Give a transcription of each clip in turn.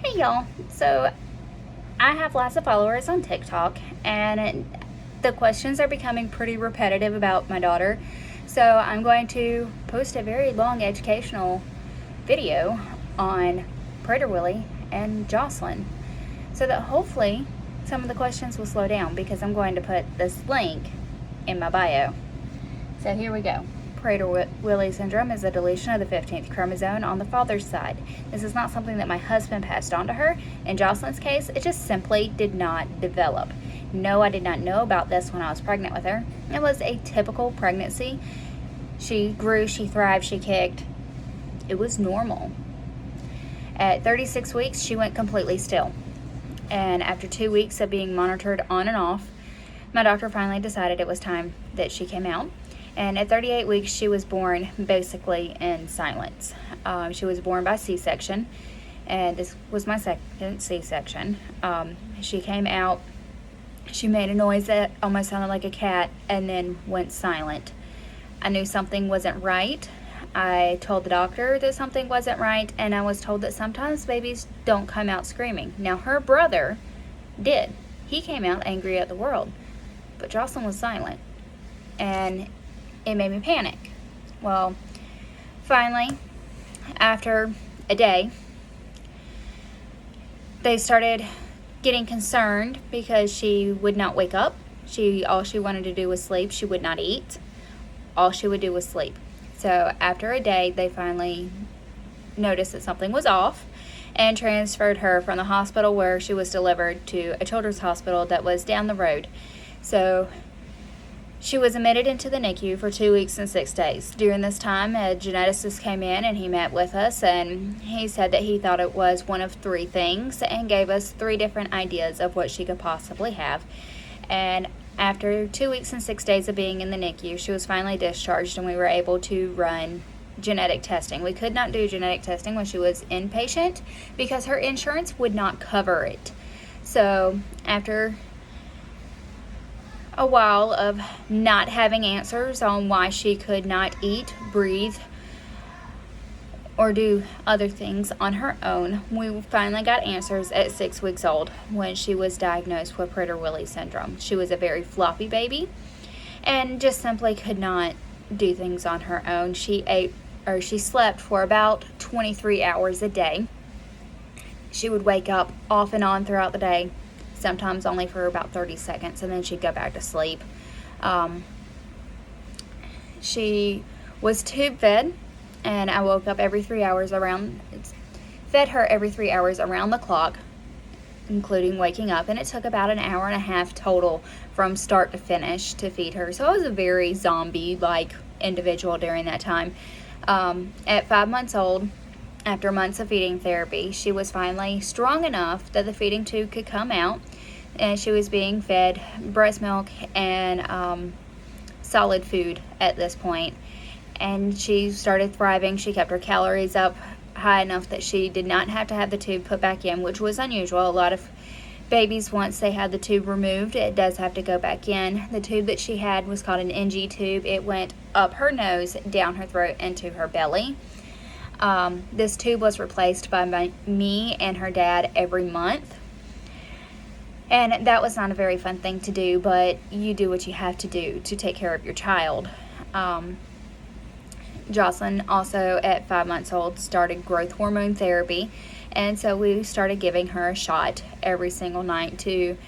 Hey y'all, so I have lots of followers on TikTok and the questions are becoming pretty repetitive about my daughter, so I'm going to post a very long educational video on Prader Willi and Jocelyn so that hopefully some of the questions will slow down, because I'm going to put this link in my bio. So here we go. Prader-Willi syndrome is a deletion of the 15th chromosome on the father's side. This is not something that my husband passed on to her. In Jocelyn's case, it just simply did not develop. No, I did not know about this when I was pregnant with her. It was a typical pregnancy. She grew, she thrived, she kicked. It was normal. At 36 weeks, she went completely still. And after 2 weeks of being monitored on and off, my doctor finally decided it was time that she came out. And at 38 weeks, she was born basically in silence. She was born by C-section, and this was my second C-section. She came out, she made a noise that almost sounded like a cat, and then went silent. I knew something wasn't right. I told the doctor that something wasn't right, and I was told that sometimes babies don't come out screaming. Now, her brother did. He came out angry at the world, but Jocelyn was silent, and it made me panic. Well, finally, after a day, they started getting concerned because she would not wake up. All she wanted to do was sleep. She would not eat. All she would do was sleep. So after a day, they finally noticed that something was off and transferred her from the hospital where she was delivered to a children's hospital that was down the road. So she was admitted into the NICU for 2 weeks and 6 days. During this time, a geneticist came in and he met with us, and he said that he thought it was one of 3 things and gave us 3 different ideas of what she could possibly have. And after 2 weeks and 6 days of being in the NICU, she was finally discharged, and we were able to run genetic testing. We could not do genetic testing when she was inpatient because her insurance would not cover it. So after a while of not having answers on why she could not eat, breathe, or do other things on her own, we finally got answers at 6 weeks old when she was diagnosed with Prader-Willi syndrome. She was a very floppy baby and just simply could not do things on her own. She slept for about 23 hours a day. She would wake up off and on throughout the day, sometimes only for about 30 seconds, and then she'd go back to sleep. She was tube fed, and I woke up every 3 hours fed her every 3 hours around the clock, including waking up, and it took about an hour and a half total from start to finish to feed her. So I was a very zombie-like individual during that time. At 5 months old, after months of feeding therapy, she was finally strong enough that the feeding tube could come out, and she was being fed breast milk and solid food at this point. And she started thriving. She kept her calories up high enough that she did not have to have the tube put back in, which was unusual. A lot of babies, once they had the tube removed, it does have to go back in. The tube that she had was called an NG tube. It went up her nose, down her throat, into her belly. This tube was replaced by me and her dad every month. And that was not a very fun thing to do, but you do what you have to do to take care of your child. Jocelyn also, at 5 months old, started growth hormone therapy. And so we started giving her a shot every single night to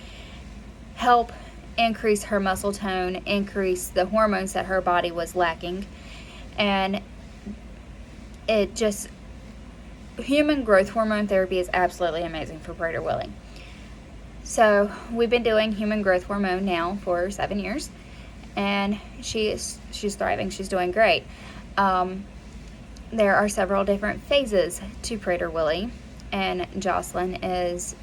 help increase her muscle tone, increase the hormones that her body was lacking. And human growth hormone therapy is absolutely amazing for Prader-Willi. So we've been doing human growth hormone now for 7 years, and she's thriving. She's doing great. There are several different phases to Prader-Willi, and Jocelyn is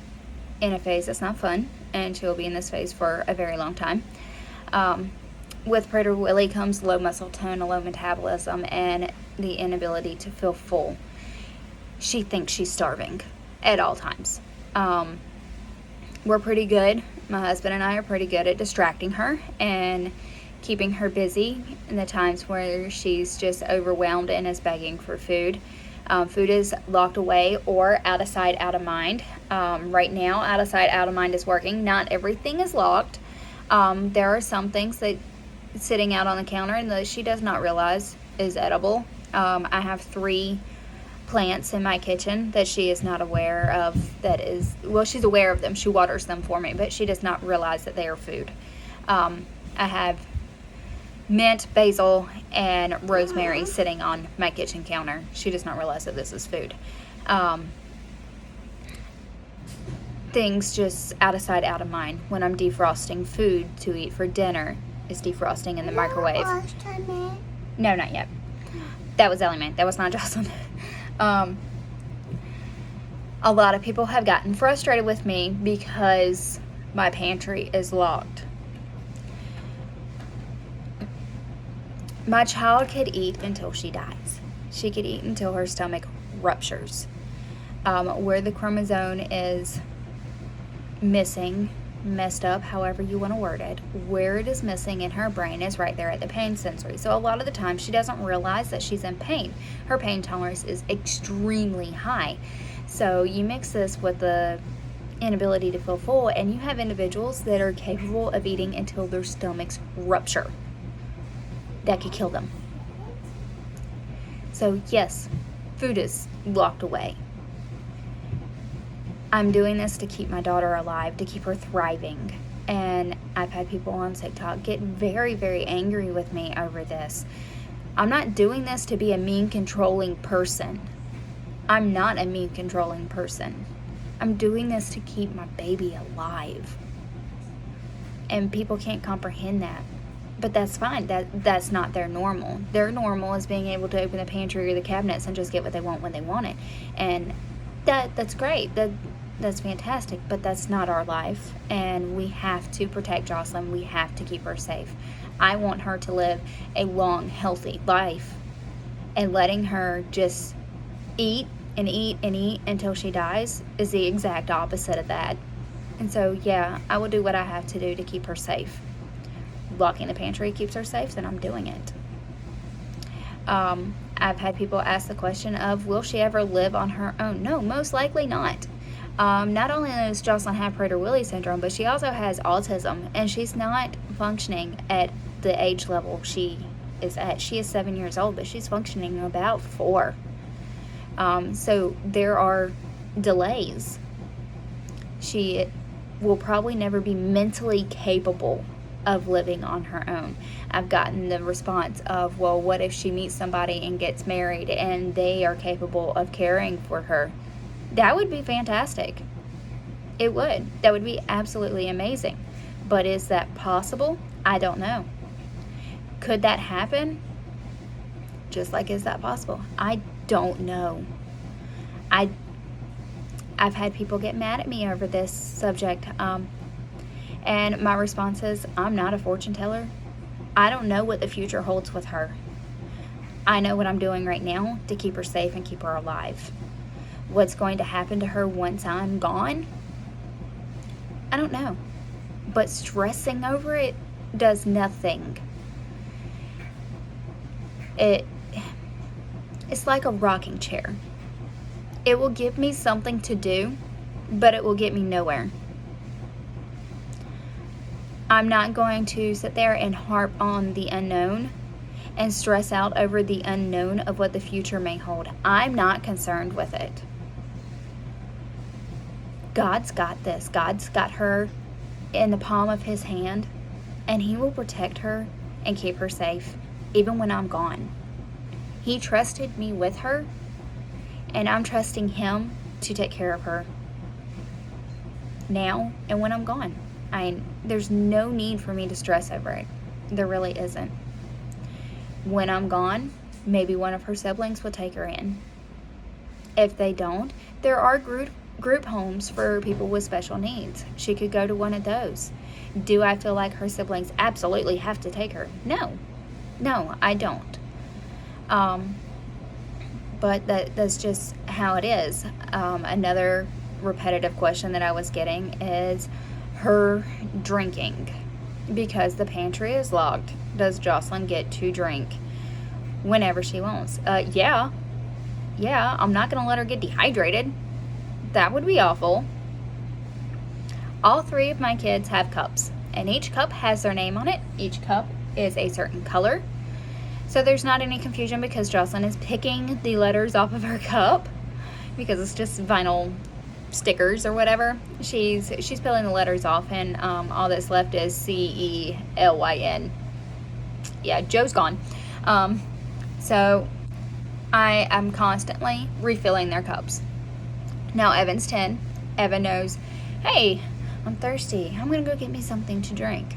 in a phase that's not fun, and she'll be in this phase for a very long time. With Prader-Willi comes low muscle tone, a low metabolism, and the inability to feel full. She thinks she's starving at all times. We're pretty good. My husband and I are pretty good at distracting her and keeping her busy in the times where she's just overwhelmed and is begging for food. Food is locked away or out of sight, out of mind. Right now, out of sight, out of mind is working. Not everything is locked. There are some things that sitting out on the counter and that she does not realize is edible. I have 3 plants in my kitchen that she is not aware of. She's aware of them. She waters them for me, but she does not realize that they are food. I have mint, basil, and rosemary sitting on my kitchen counter. She does not realize that this is food. Things just out of sight, out of mind. When I'm defrosting food to eat for dinner, is defrosting in the microwave. No, not yet. That was Ellie Mae. That was not Jocelyn. A lot of people have gotten frustrated with me because my pantry is locked. My child could eat until she dies. She could eat until her stomach ruptures. Where the chromosome is missing, messed up, however you want to word it, where it is missing in her brain is right there at the pain sensory. So a lot of the time she doesn't realize that she's in pain. Her pain tolerance is extremely high. So you mix this with the inability to feel full, and you have individuals that are capable of eating until their stomachs rupture. That could kill them. So yes, food is locked away. I'm doing this to keep my daughter alive, to keep her thriving. And I've had people on TikTok get very, very angry with me over this. I'm not doing this to be a mean, controlling person. I'm not a mean, controlling person. I'm doing this to keep my baby alive. And people can't comprehend that. But that's fine. That's not their normal. Their normal is being able to open the pantry or the cabinets and just get what they want when they want it. And that's great. That's fantastic. But that's not our life. And we have to protect Jocelyn. We have to keep her safe. I want her to live a long, healthy life. And letting her just eat and eat and eat until she dies is the exact opposite of that. And so, yeah, I will do what I have to do to keep her safe. Locking the pantry keeps her safe, then I'm doing it. I've had people ask the question of, will she ever live on her own? No, most likely not. Not only does Jocelyn have Prader Willi syndrome, but she also has autism, and she's not functioning at the age level she is at. She is 7 years old, but she's functioning about 4. So there are delays. She will probably never be mentally capable of living on her own. I've gotten the response of, well, what if she meets somebody and gets married and they are capable of caring for her? That would be fantastic. It would. That would be absolutely amazing. But is that possible? I don't know. Could that happen? Just like, is that possible? I don't know. I've had people get mad at me over this subject. And my response is, I'm not a fortune teller. I don't know what the future holds with her. I know what I'm doing right now to keep her safe and keep her alive. What's going to happen to her once I'm gone? I don't know. But stressing over it does nothing. It's like a rocking chair. It will give me something to do, but it will get me nowhere. I'm not going to sit there and harp on the unknown and stress out over the unknown of what the future may hold. I'm not concerned with it. God's got this. God's got her in the palm of his hand, and he will protect her and keep her safe even when I'm gone. He trusted me with her, and I'm trusting him to take care of her now and when I'm gone. There's no need for me to stress over it. There really isn't. When I'm gone, maybe one of her siblings will take her in. If they don't, there are group homes for people with special needs. She could go to one of those. Do I feel like her siblings absolutely have to take her? No, I don't. But that's just how it is. Another repetitive question that I was getting is her drinking. Because the pantry is locked, does Jocelyn get to drink whenever she wants? Yeah. yeah, I'm not going to let her get dehydrated. That would be awful. All 3 of my kids have cups, and each cup has their name on it. Each cup is a certain color. So there's not any confusion because Jocelyn is picking the letters off of her cup because it's just vinyl stickers or whatever. She's peeling the letters off, and all that's left is CELYN. Yeah, Joe's gone. So I am constantly refilling their cups. Now Evan's 10. Evan knows, hey, I'm thirsty. I'm going to go get me something to drink.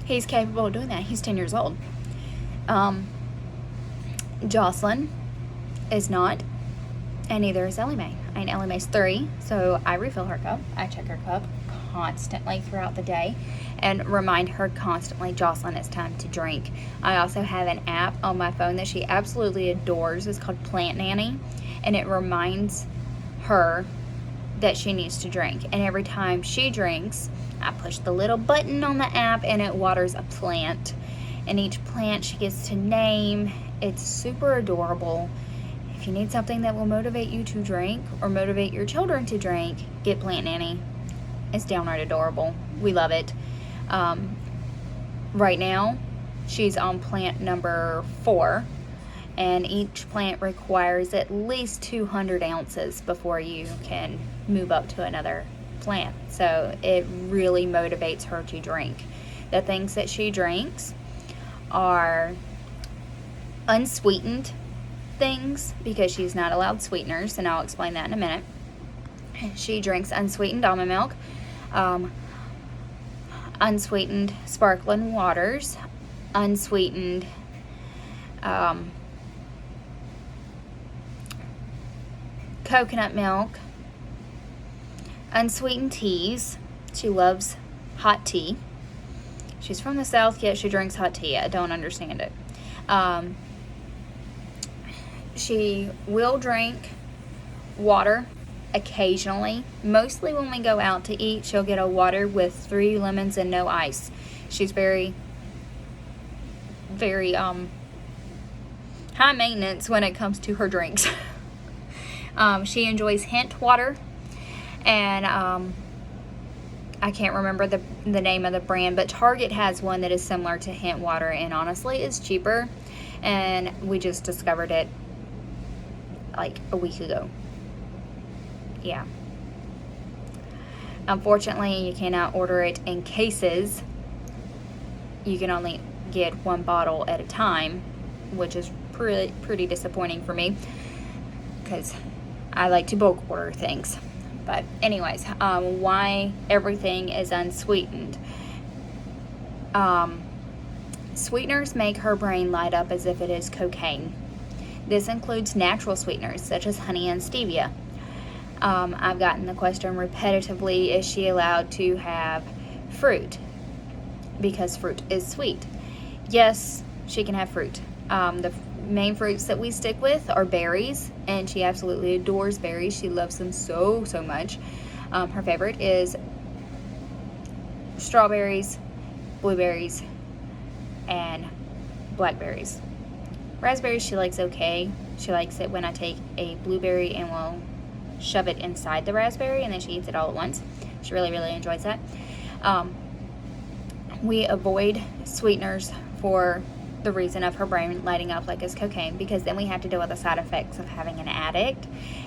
He's capable of doing that. He's 10 years old. Jocelyn is not, and neither is Ellie Mae. And Ellie Mae's 3, so I refill her cup. I check her cup constantly throughout the day and remind her constantly, Jocelyn, it's time to drink. I also have an app on my phone that she absolutely adores. It's called Plant Nanny, and it reminds her that she needs to drink. And every time she drinks, I push the little button on the app and it waters a plant. And each plant she gets to name. It's super adorable. If you need something that will motivate you to drink or motivate your children to drink, get Plant Nanny. It's downright adorable. We love it. Right now, she's on plant number 4, and each plant requires at least 200 ounces before you can move up to another plant. So it really motivates her to drink. The things that she drinks are unsweetened things because she's not allowed sweeteners, and I'll explain that in a minute. She drinks unsweetened almond milk, unsweetened sparkling waters, unsweetened coconut milk, unsweetened teas. She loves hot tea. She's from the South, yet she drinks hot tea. I don't understand it. She will drink water occasionally. Mostly when we go out to eat, she'll get a water with 3 lemons and no ice. She's very high maintenance when it comes to her drinks. She enjoys Hint water, and I can't remember the name of the brand, but Target has one that is similar to Hint water, and honestly it's cheaper, and we just discovered it like a week ago. Yeah. Unfortunately, you cannot order it in cases. You can only get 1 bottle at a time, which is pretty disappointing for me because I like to bulk order things. But anyways, why everything is unsweetened. Sweeteners make her brain light up as if it is cocaine. This includes natural sweeteners such as honey and stevia. I've gotten the question repetitively, is she allowed to have fruit? Because fruit is sweet. Yes, she can have fruit. The main fruits that we stick with are berries, and she absolutely adores berries. She loves them so much. Her favorite is strawberries, blueberries, and blackberries. Raspberries she likes okay. She likes it when I take a blueberry and will shove it inside the raspberry, and then she eats it all at once. She really enjoys that. We avoid sweeteners for the reason of her brain lighting up like it's cocaine, because then we have to deal with the side effects of having an addict,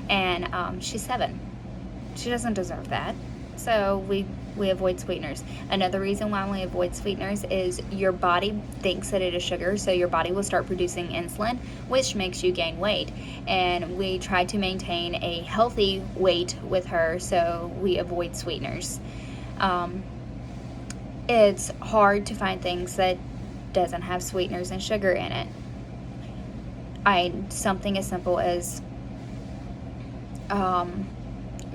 and she's 7. She doesn't deserve that. So we avoid sweeteners. Another reason why we avoid sweeteners is your body thinks that it is sugar, so your body will start producing insulin, which makes you gain weight. And we try to maintain a healthy weight with her, so we avoid sweeteners. It's hard to find things that doesn't have sweeteners and sugar in it. Something as simple as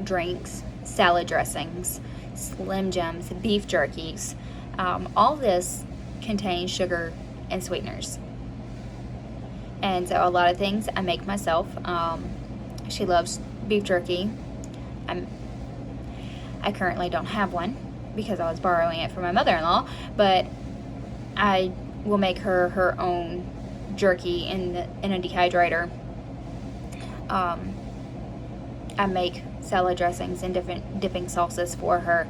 drinks, salad dressings, Slim Jims, beef jerkies. All this contains sugar and sweeteners. And so a lot of things I make myself. She loves beef jerky. I currently don't have one because I was borrowing it from my mother-in-law, but I will make her own jerky in a dehydrator I make salad dressings and different dipping sauces for her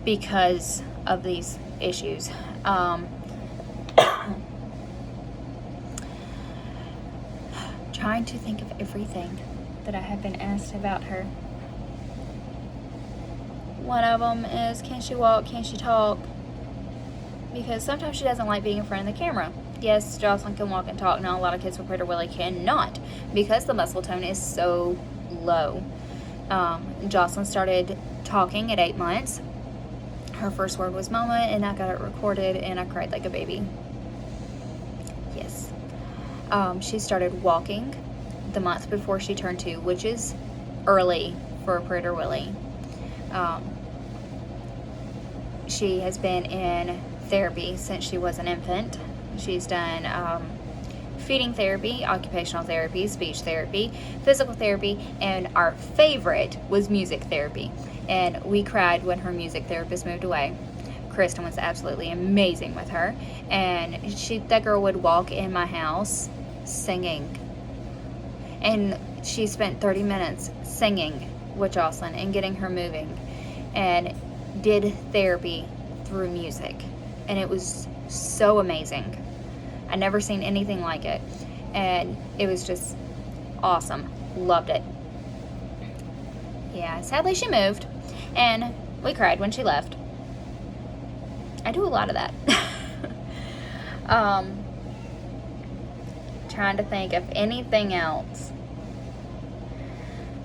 because of these issues. Trying to think of everything that I have been asked about her. One of them is, can she walk, can she talk? Because sometimes she doesn't like being in front of the camera. Yes, Jocelyn can walk and talk. Now, a lot of kids with Prader Willi cannot because the muscle tone is so low. Jocelyn started talking at 8 months. Her first word was mama, and I got it recorded, and I cried like a baby. Yes. She started walking the month before she turned 2, which is early for Prader Willi. She has been in therapy since she was an infant. She's done feeding therapy, occupational therapy, speech therapy, physical therapy, and our favorite was music therapy. And we cried when her music therapist moved away. Kristen was absolutely amazing with her, and that girl would walk in my house singing, and she spent 30 minutes singing with Jocelyn and getting her moving, and did therapy through music, and it was so amazing. I never seen anything like it, and it was just awesome. Loved it. Yeah, sadly she moved, and we cried when she left. I do a lot of that. Trying to think of anything else.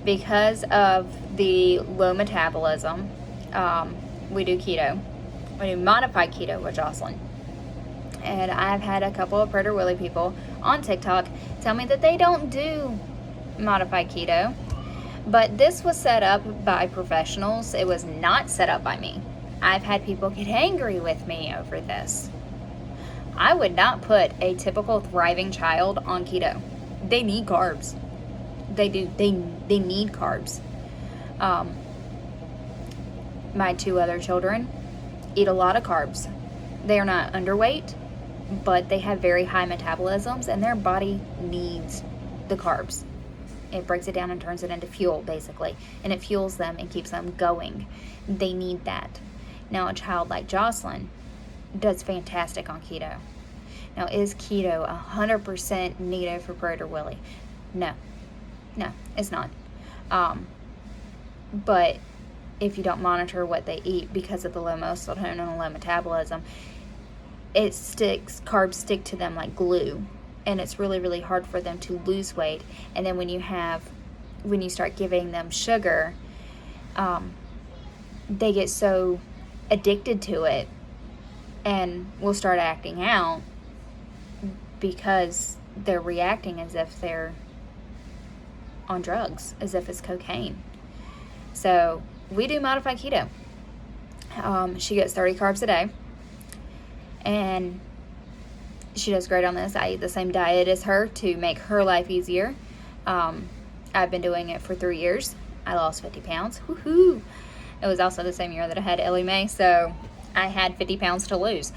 Because of the low metabolism, we do keto. We do modified keto with Jocelyn. And I've had a couple of Prader Willi people on TikTok tell me that they don't do modified keto. But this was set up by professionals. It was not set up by me. I've had people get angry with me over this. I would not put a typical thriving child on keto. They need carbs. They do. They need carbs. My 2 other children eat a lot of carbs. They are not underweight, but they have very high metabolisms, and their body needs the carbs. It breaks it down and turns it into fuel, basically, and it fuels them and keeps them going. They need that. Now, a child like Jocelyn does fantastic on keto. Now, is keto 100% needed for Prader Willi? No, it's not. But if you don't monitor what they eat because of the low muscle tone and the low metabolism, carbs stick to them like glue, and it's really, really hard for them to lose weight. And then when you start giving them sugar, they get so addicted to it and will start acting out because they're reacting as if they're on drugs, as if it's cocaine. So we do modified keto. She gets 30 carbs a day, and she does great on this. I eat the same diet as her to make her life easier. I've been doing it for 3 years. I lost 50 pounds. Woohoo! It was also the same year that I had Ellie Mae, so I had 50 pounds to lose.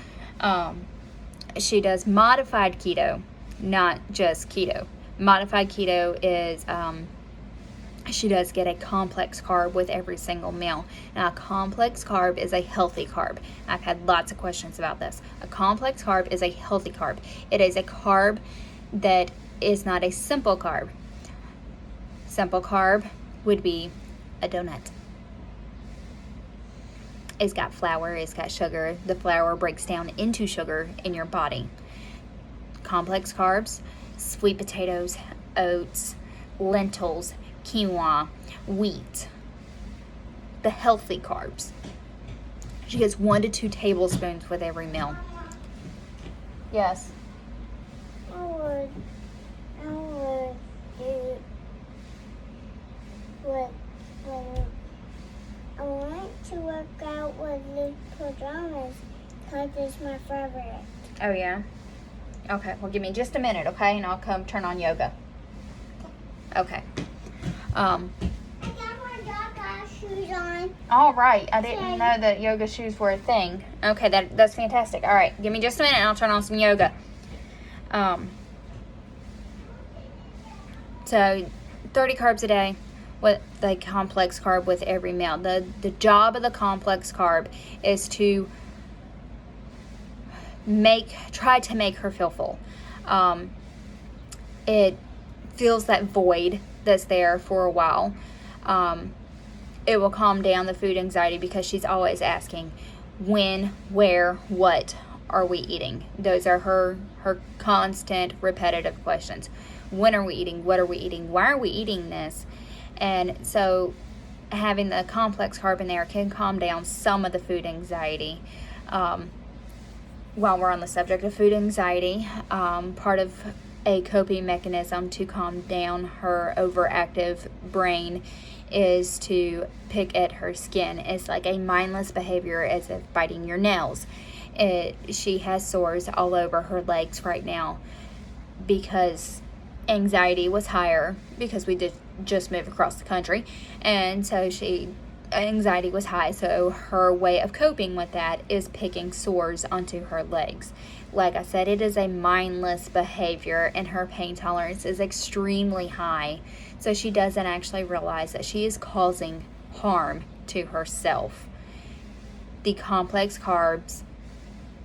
She does modified keto, not just keto. Modified keto is, she does get a complex carb with every single meal. Now, a complex carb is a healthy carb. I've had lots of questions about this. A complex carb is a healthy carb. It is a carb that is not a simple carb. Simple carb would be a donut. It's got flour, it's got sugar. The flour breaks down into sugar in your body. Complex carbs, sweet potatoes, oats, lentils, quinoa, wheat. The healthy carbs. She gets 1 to 2 tablespoons with every meal. Yes. I would do what I want to work out with the pajamas because it's my favorite. Oh, yeah? Okay, well, give me just a minute, okay? And I'll come turn on yoga. Okay. I got my yoga shoes on. All right. I didn't know that yoga shoes were a thing. Okay, that's fantastic. All right, give me just a minute and I'll turn on some yoga. So 30 carbs a day with the complex carb with every meal. The job of the complex carb is to try to make her feel full. It fills that void that's there for a while. It will calm down the food anxiety because she's always asking when, where, what are we eating. Those are her constant repetitive questions. When are we eating? What are we eating? Why are we eating this? And so having the complex carb in there can calm down some of the food anxiety. While we're on the subject of food anxiety, part of a coping mechanism to calm down her overactive brain is to pick at her skin. It's like a mindless behavior, as if biting your nails. She has sores all over her legs right now because anxiety was higher, because we did just move across the country, and so anxiety was high, so her way of coping with that is picking sores onto her legs. Like I said, it is a mindless behavior, and her pain tolerance is extremely high, so she doesn't actually realize that she is causing harm to herself. The complex carbs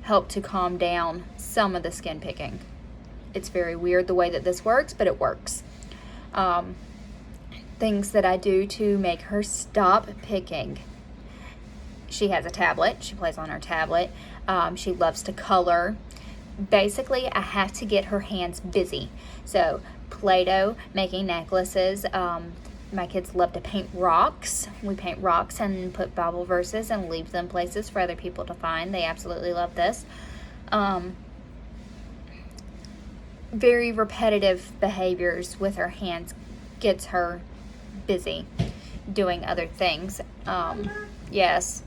help to calm down some of the skin picking. It's very weird the way that this works, but it works. Things that I do to make her stop picking. She has a tablet. She plays on her tablet. She loves to color. Basically, I have to get her hands busy. So, Play-Doh, making necklaces. My kids love to paint rocks. We paint rocks and put Bible verses and leave them places for other people to find. They absolutely love this. Very repetitive behaviors with her hands gets her busy doing other things. Yes.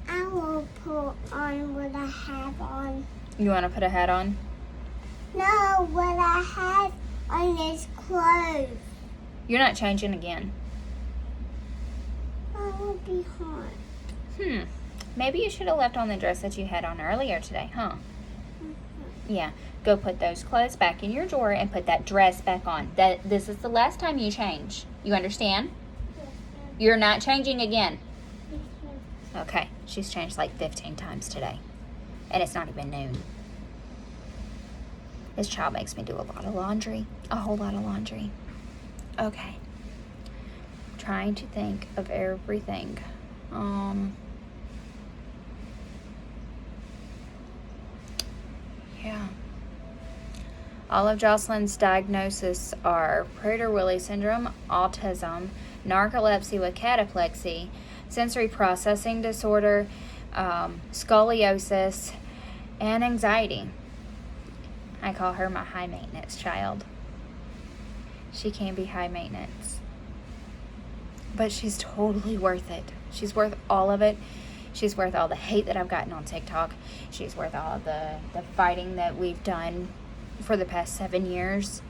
I will put on what I have on. You want to put a hat on? No, what I have on is clothes. You're not changing again. I will be hot. Maybe you should have left on the dress that you had on earlier today, huh? Mm-hmm. Yeah. Go put those clothes back in your drawer and put that dress back on. This is the last time you change. You understand? Yes, ma'am. You're not changing again. Yes, ma'am. Okay. She's changed like 15 times today. And it's not even noon. This child makes me do a lot of laundry. A whole lot of laundry. Okay. Trying to think of everything. Yeah. All of Jocelyn's diagnoses are Prader-Willi syndrome, autism, narcolepsy with cataplexy, sensory processing disorder, scoliosis, and anxiety. I call her my high maintenance child. She can be high maintenance, but she's totally worth it. She's worth all of it. She's worth all the hate that I've gotten on TikTok. She's worth all of the fighting that we've done for the past 7 years.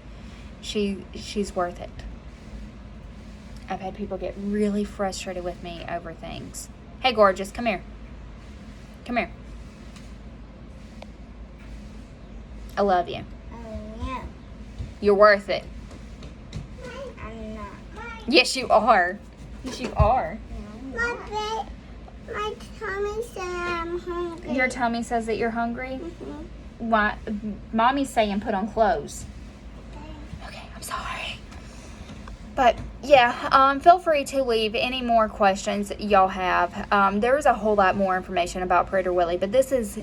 She's worth it. I've had people get really frustrated with me over things. Hey, gorgeous, come here. Come here. I love you. Yeah. You're worth it. I'm not. Yes, you are. Yes, you are. My tummy said I'm hungry. Your tummy says that you're hungry? Mm-hmm. Why? Mommy's saying put on clothes. Okay, I'm sorry. But yeah, feel free to leave any more questions y'all have. There's a whole lot more information about Prader-Willi, but this is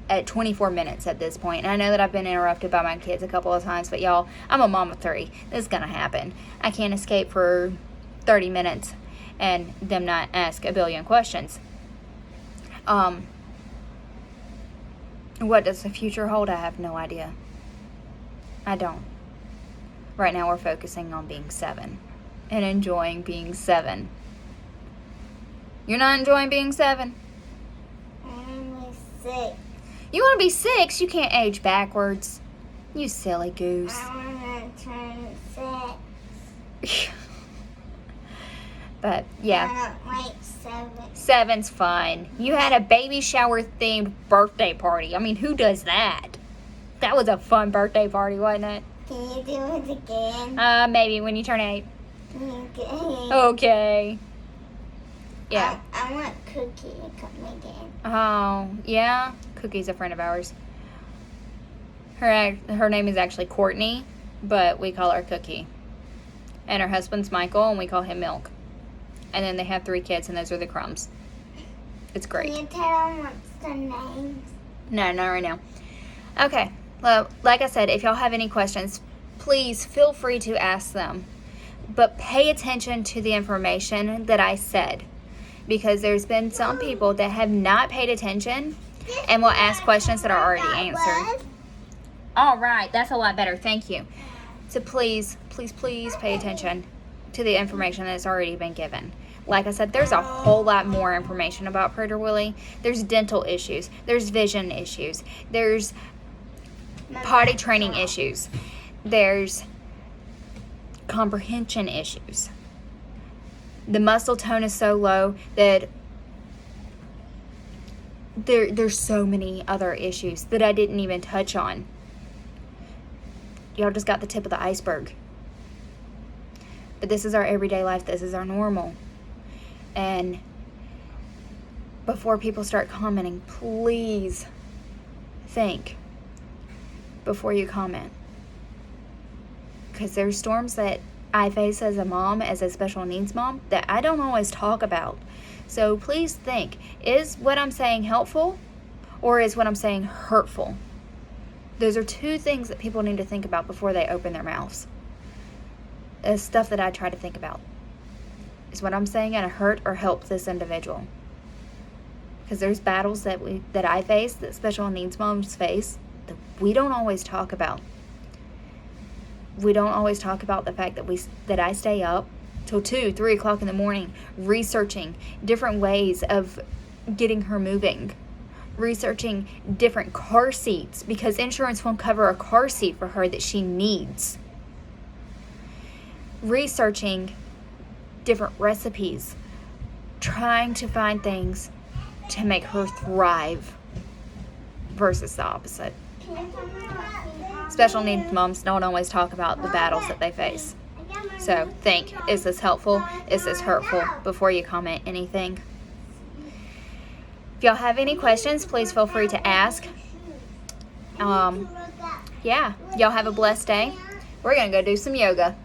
at 24 minutes at this point. And I know that I've been interrupted by my kids a couple of times, but y'all, I'm a mom of 3. This is gonna happen. I can't escape for 30 minutes and them not ask a billion questions. What does the future hold? I have no idea. I don't. Right now we're focusing on being 7 and enjoying being 7. You're not enjoying being 7? I'm 6. You want to be 6? You can't age backwards. You silly goose. I want to turn 6. But yeah. I don't like 7. 7's fine. You had a baby shower themed birthday party. I mean, who does that? That was a fun birthday party, wasn't it? Can you do it again? Maybe when you turn 8. Okay. Okay. Yeah. I want Cookie to come again. Oh, yeah. Cookie's a friend of ours. Her name is actually Courtney, but we call her Cookie. And her husband's Michael, and we call him Milk. And then they have 3 kids, and those are the Crumbs. It's great. Can you tell them what's the names? No, not right now. Okay. Well, like I said, if y'all have any questions, please feel free to ask them. But pay attention to the information that I said. Because there's been some people that have not paid attention and will ask questions that are already answered. All right. That's a lot better. Thank you. So please, please, please pay attention to the information that's already been given. Like I said, there's a whole lot more information about Prader Willi. There's dental issues. There's vision issues. There's potty training issues. There's comprehension issues. The muscle tone is so low that there's so many other issues that I didn't even touch on. Y'all just got the tip of the iceberg. But this is our everyday life. This is our normal. And before people start commenting, please think before you comment. Because there's storms that I face as a mom, as a special needs mom, that I don't always talk about. So please think, is what I'm saying helpful or is what I'm saying hurtful? Those are 2 things that people need to think about before they open their mouths. It's stuff that I try to think about. Is what I'm saying going to hurt or help this individual? Because there's battles that I face, that special needs moms face, that we don't always talk about. We don't always talk about the fact that I stay up till 2, 3 o'clock in the morning researching different ways of getting her moving, researching different car seats because insurance won't cover a car seat for her that she needs, researching different recipes, trying to find things to make her thrive versus the opposite. Special needs moms don't always talk about the battles that they face. So think, is this helpful? Is this hurtful? Before you comment anything. If y'all have any questions, please feel free to ask. Yeah, y'all have a blessed day. We're going to go do some yoga.